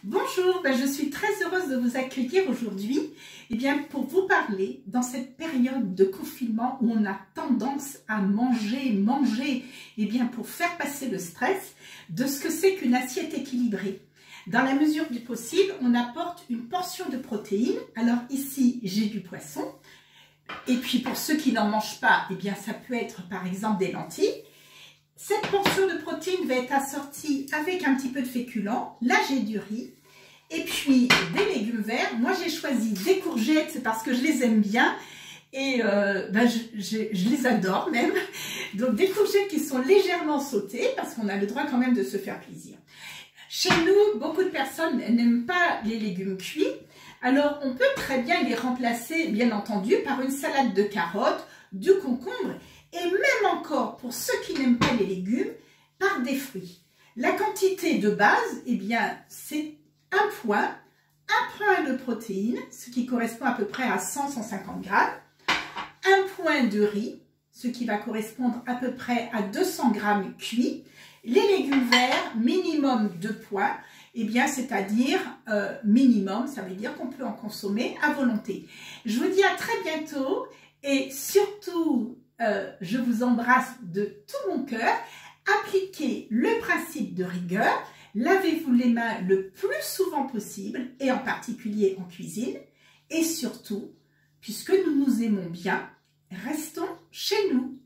Bonjour, je suis très heureuse de vous accueillir aujourd'hui pour vous parler dans cette période de confinement où on a tendance à manger, pour faire passer le stress, de ce que c'est qu'une assiette équilibrée. Dans la mesure du possible, on apporte une portion de protéines. Alors ici, j'ai du poisson. Et puis pour ceux qui n'en mangent pas, ça peut être par exemple des lentilles. Cette portion de protéines va être assortie avec un petit peu de féculents. Là, j'ai du riz. Et puis, des légumes verts. Moi, j'ai choisi des courgettes, c'est parce que je les aime bien. Et je les adore même. Donc, des courgettes qui sont légèrement sautées, parce qu'on a le droit quand même de se faire plaisir. Chez nous, beaucoup de personnes n'aiment pas les légumes cuits. Alors, on peut très bien les remplacer, bien entendu, par une salade de carottes, de concombres. Et même encore, pour ceux qui n'aiment pas les légumes, par des fruits. La quantité de base, c'est un point de protéines, ce qui correspond à peu près à 100-150 grammes, un point de riz, ce qui va correspondre à peu près à 200 grammes cuits, les légumes verts, minimum 2 pois, c'est-à-dire minimum, ça veut dire qu'on peut en consommer à volonté. Je vous dis à très bientôt et surtout, je vous embrasse de tout mon cœur. Appliquez le principe de rigueur. Lavez-vous les mains le plus souvent possible et en particulier en cuisine. Et surtout, puisque nous nous aimons bien, restons chez nous.